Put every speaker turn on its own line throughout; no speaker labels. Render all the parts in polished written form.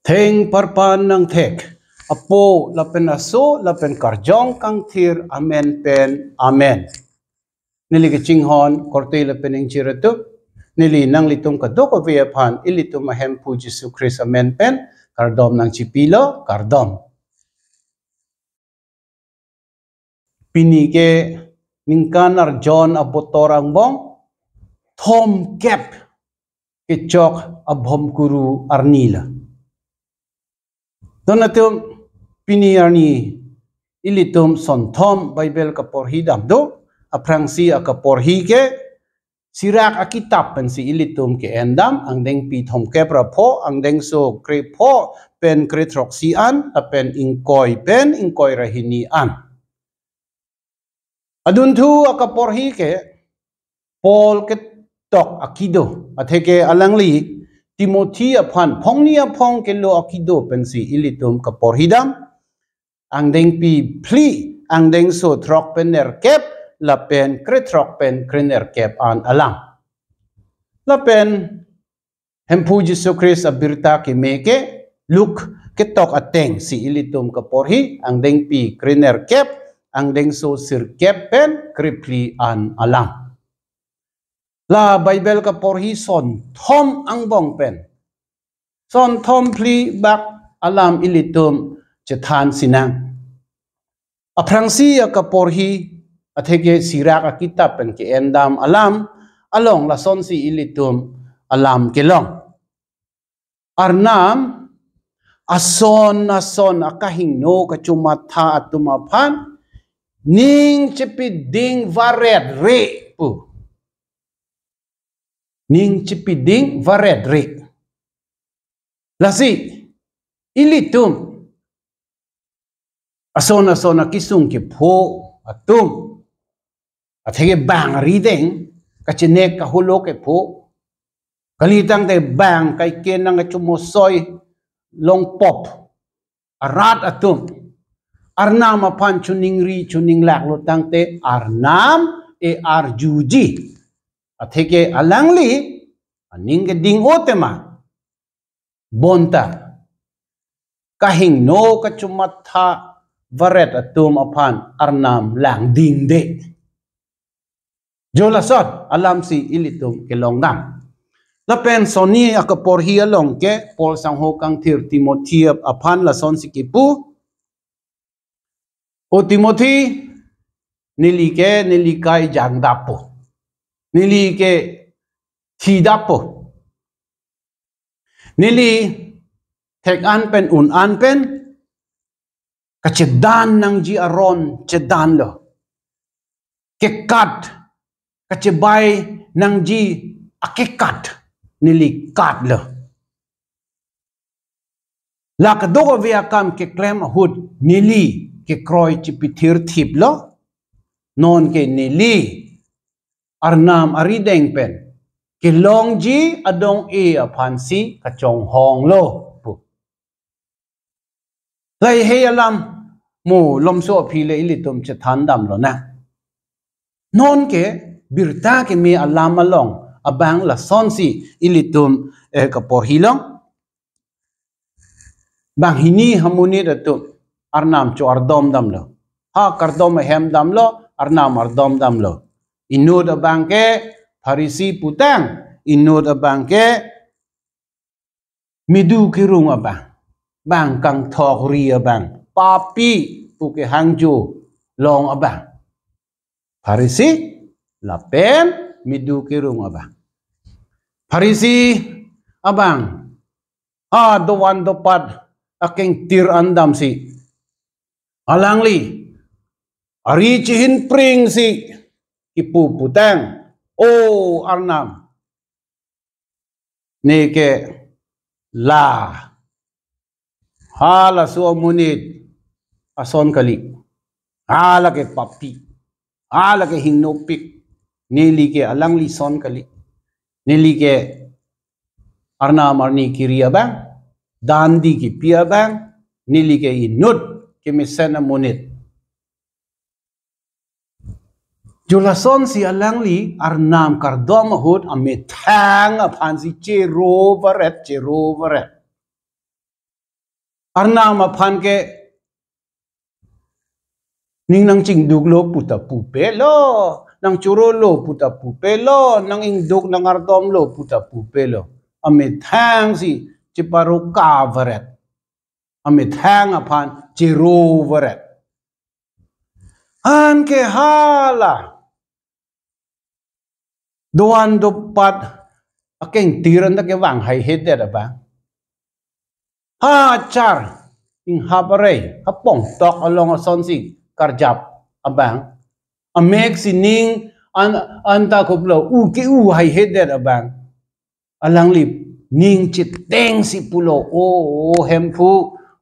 Theng parpan ng thek. Apo lapen aso lapen karjong kang thir amen pen amen. Nili kichinghon korte lapen ing chiratu. Nili nang litum kadok aviapan ilitum ahem pu Jesu Christ amen pen kardom nang chipilo kardom. Pinike ningkanar John abotorang bong Tom Kep kechok abhom guru arnila. Donatum piniarni ilitum son Tom Bible kaporhi damdo aprangsi akaporhi ke sirak akitap pen si ilitum ke endam ang deng pi Tom Kep rapo ang deng so krepo pen kretroksian apen ingkoy rahini an. Aduntu akaporhi ke Paul ketok akido ateke alangli Timothy apan pongni apong kelo akido pensi ilitum kaporhidam ang deng pi pli ang deng so trok pener kep lapen kretrok pen krener kep an alang lapen hempu Jesu Christ abirta ke meke luk ketok ateng si ilitum kaporhi ang deng pi krener kep ang deng so sir kep pen kripli an alang. La Bible kaporhi son Tom ang bong pen. Son Tom pli bak alam ilitum cethan sinang. Aprangsi kaporhi atheke sirak akitab pen ke endam alam along la son si ilitum alam kelong. Arnam ason akahing no kacumata atumapan ning cepiding varet re pu. Ning cipiding varedre. Lasi ilitum asona kisung ki pho atum athege bang rideng kachinek kahulo ke pho kalitang te bang kai kenang chumosoy long pop arat atum arnam apan chuning lak lutang te arnam e arjuji ateke alangli aning ke ding otema bonta kahing no kachumatha varet atum apan arnam lang ding de jolasot alam si ilitum kelong nam lapen soni akaporhi along ke Paul sangho kang thir Timothy apan la son si kipu o Timothy nilikai jangdapo nili ke thidapo nili tek an pen un an pen kachedan nang ji aron chedan lo ke kat kachebai nang ji akekat nili kat lo la kadoko via kam ke klem hud nili ke kroy chipithir thip lo non ke nili arnam arideng pen ke longji adong e apansi kachong hong lo pu lai he alam mu lomso phile ilitum chethan dam lo na non ke birta ke me alam along abang la sonsi ilitum kaporhi long bang hini hamuni datum arnam cho ardom dam lo ha kardom hem dam lo arnam ardom dam lo inud abangke Farisi putang inud abangke midu kirung abang bang kang thok ri abang papi puke hangju long abang Farisi lapen midu kirung abang Farisi abang dowan dopad aking tir andam si alangli ari chihin pring si ipu putang arnam neke la hala so munit ason kali hala ke papi hala ke hingnopik nili ke alangli son kali nili ke arnam arni kiriya bang dandi ki pia bang nili ke inut ke mesena munit Jolason si alangli arnam kardom hud ametang apan si chero varet arna ma phan ke ning nang ching duk lo puta pu pe lo nang churo lo puta pu pe lo nang ing duk nang ardom lo puta pu pe lo ame thang si chiparo ka varet ame thang aphan chiro varet an ke hala doan do pat akeng tiran da ke wang hai het da ba ha char ing habare hapong tok along a son si karjap abang amek sining an ta koplo u ke u hai het da abang alang lip ning chit teng si pulo o hempu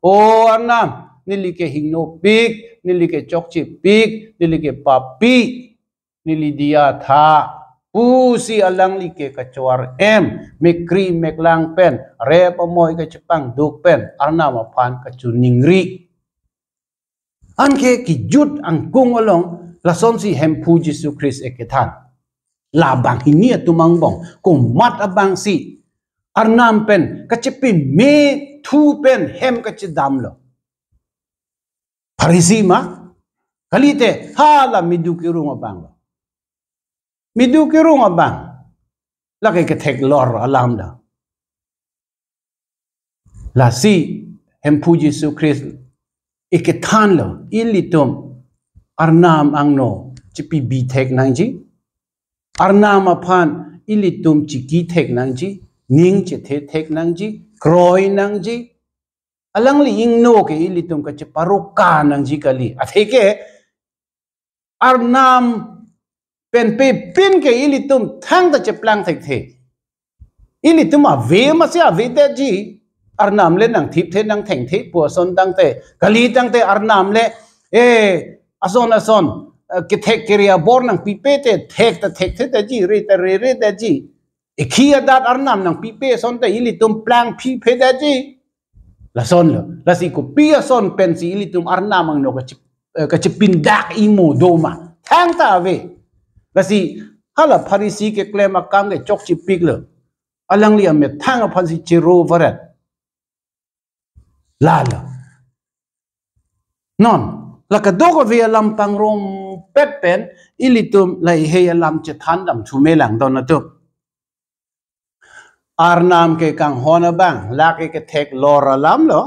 o anam nili ke hingno pik nili ke chokchi pik nili ke papi nili dia tha pu si alang li ke kachwar em mekri meklang pen re pamoy ke chepang duk pen arna ma phan kachuningri an ke ki jut ang kung along la son si hempu Jesu Christ ekethan la bang hinia tumang bong kung mat abang si arnam pen kachepin me thu pen hem kachidam lo Parisi ma kalite hala midukirung abang lo midukirung abang laki ke tek lor alam da la si hempu Jesu Christ ikethan lo ilitum arnam angno chipi bi tek nangji arnam aphan ilitum chiki tek nangji ning che the tek nangji kroi nangji alang li ing no ke ilitum ka che paruka nangji kali atheke arnam pen pe pin ke ilitum thang da che plang thek the ilitum a ve ma se a ve te ji arnam le nang thip the nang theng the pu son dang te kali dang te arnam le ason ke thek keria bor nang pipe te thek ta thek the te ji re ta re te ji ikhia dat arnam nang pipe son te ilitum plang phi phe da ji la son lo la si ko pia son pen si ilitum arnam ang no ka chipin dak imo doma thang ta ve la si hala Pharisi ke claim akam ke chok chi pik lo alang li ame thang aphan si chiro varat la lo non la ka dog ve lam pang rom pet pen ilitum lai he lam che than dam thu me lang don na tu arnam ke kang hona bang la ke thek lor alam lo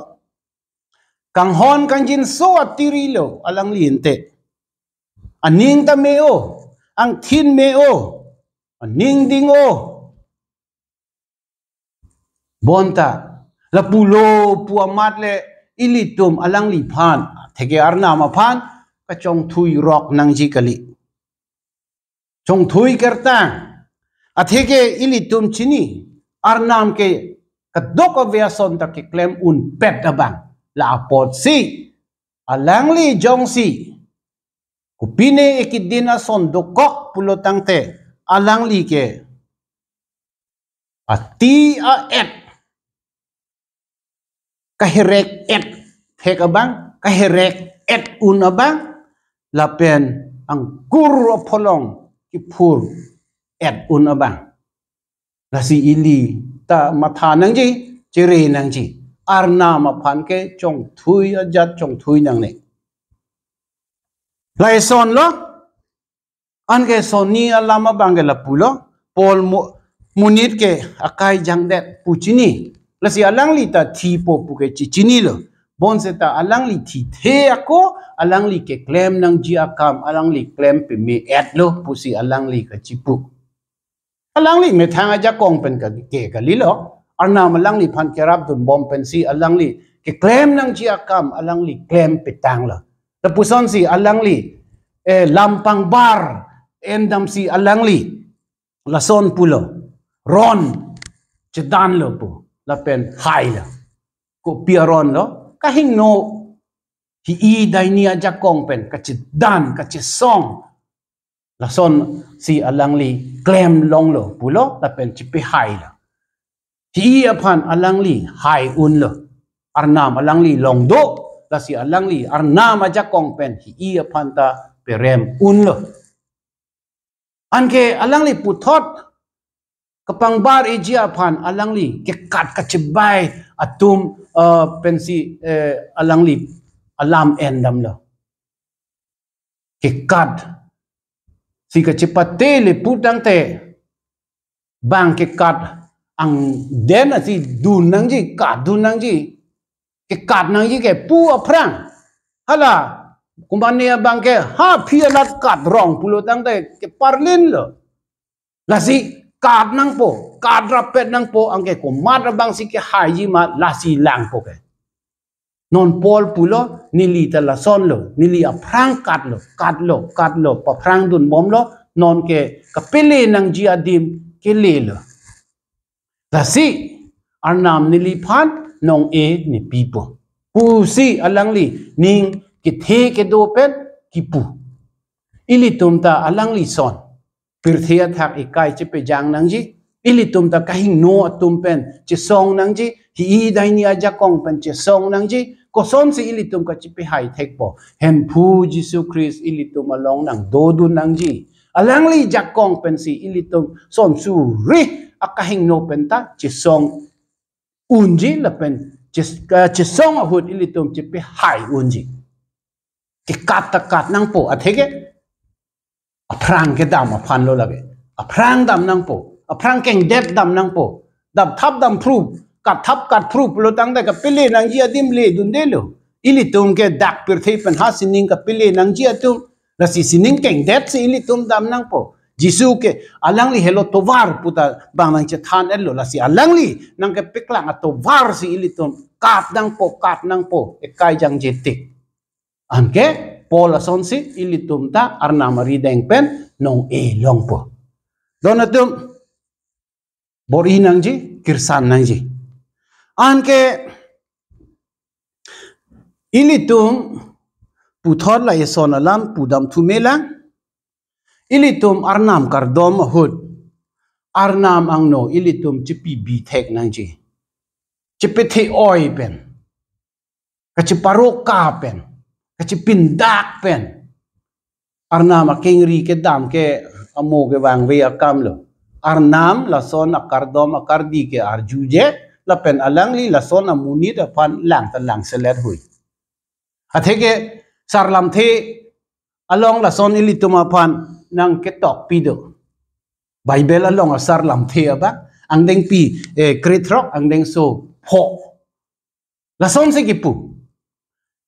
kang hon kang jin so atiri lo alang li inte aning ta me o ang thin me o aning ding o bonta la pulo puamat le ilitum alang li phan theke arnam aphan ka chong thui rok nangji kali chong thui kertang atheke ilitum chini arnam ke kadok aviason ta ke claim un pet abang la apot si alang li jong si kupine ekidina son dokok pulotang te alang li ke ati a et kahirek et thek abang kahirek et un abang la pen ang kur pholong ki phur et un abang la si ili ta matha nang ji chire nang ji arna ma phan ke chong thui ajat chong thui nang ne lai son lo an ke son ni alama bang la pulo pol munit ke akai jang det puchini la si alang li ta thi po pu ke chichini lo bon se ta alang li thi the ako alang li ke claim nang ji akam alang li claim pe me et lo pu si alang li ka chipu alang li me thang aja kong pen ka ke ka li lo arna malang li phan kerap dun bom pen si alang li ke claim nang ji akam alang li claim pe tang lo ta puson si alang li lampang bar endam si alang li la son pulo ron chedan lo pu la pen hai lo ko piaron lo ka hing no hi i dai ni aja kong pen ka chedan ka che song la son si alang li claim long lo pulo la pen chipi hai lo hi aphan alang li hai un lo arnam alang li long do la si alang li arnam aja kong pen hi aphan ta perem un lo anke alang li puthot kapang bar eji aphan alang li ke kat ka chibai atum pensi alangli alam endam lo ke kad si ka cepate le putang te bang ke kad ang den si dun nang ji kad dun nang ji ke kad nang ji ke pu aprang hala kumania bang ke ha phialat kad rong pulo tang te ke parlin lo la si kad nang po kad rapet nang po ang ke ko mat bang si ke haji ma la si lang po ke non pol pulo nili tala son lo nili aprang kad lo pa prang dun bom lo non ke kapele nang ji adim ke le lo la si arnam nili phan nong e ni pipo pu si alangli ning ke the ke do pen ki pu ili tumta alangli son pirthia thak ikai che pe jang nang ji ili tumta kahing no atum pen che song nang ji hi dai ni aja kong pen che song nang ji ko son si ili tum ka che pe hai thek po hem phu jisu christ ili tum along nang do du nang ji alangli jakong pen si ili tum son su ri akahing no pen ta che song unji la pen che song a hut ili tum che pe hai unji ke kat nang po athege aprang ke dam aphan lo lage aprang dam nang po aprang keng det dam nang po dam thap dam proof kat proof lo tang da ka pele nang ji adim le dun de lo ili tum ke dak pir thei pen ha sining ka pele nang ji atum la si sining keng det si ili tum dam nang po jisu ke alangli hello to war puta bang nang che than el lo la si alangli nang ke piklang to war si ili tum kat nang po e kai jang je tik anke Paul ason si ili tumta arna mari deng pen nong e long po donatum bori nang ji kirsan nang ji anke ili tum puthor la eson alam pudam thumela ili tum arnam kardom hud arnam angno ili tum chipi bi thek nang ji chipi the oi pen ka chiparo ka pen kachi pindak pen arnam akengri ke dam ke amo ke wang we akam lo arnam la son akardom akardi ke arjuje la pen alangli la son amuni da pan lang ta lang selet hui atheke sarlam the along la son ilituma pan nang ke tok pido bible along sarlam the aba ang deng pi kritrok ang deng so pho la son se kipu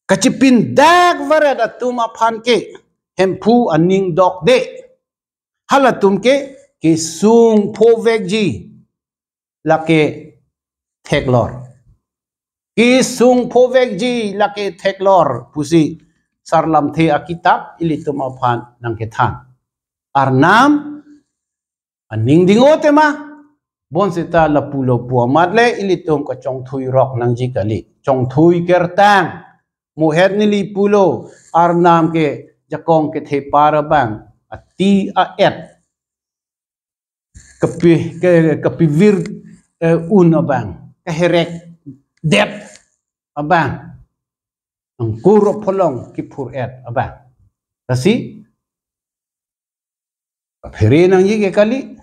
kachipin dak varet atum aphan ke hempu aning dok de halatum ke sung phovek ji lake theklor ki sung phovek ji lake theklor pusi sarlam the akitab ilitum aphan nang ke than arnam aning dingote ma bon sita la pulo puamat le ilitum ka chong thui rok nang ji kali chong thui kertang muher nili pulo arnam ke jakong ke the parabang ati a et kapi vir un abang kaherek det abang ang kuro polong kipur et abang kasi kaphere nang yi ke kali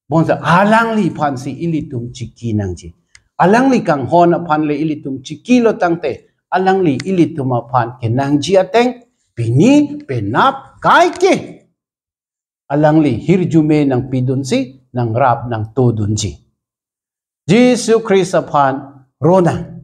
bonsa alang li phan si ilitum chiki nang ji alang li kang hon phan le ilitum chiki lo tangte alang li ilituma phan ke nang ji ateng pini penap kai ke alang li hirjume nang pidun si nang rap nang todun ji Jesus Christ phan rona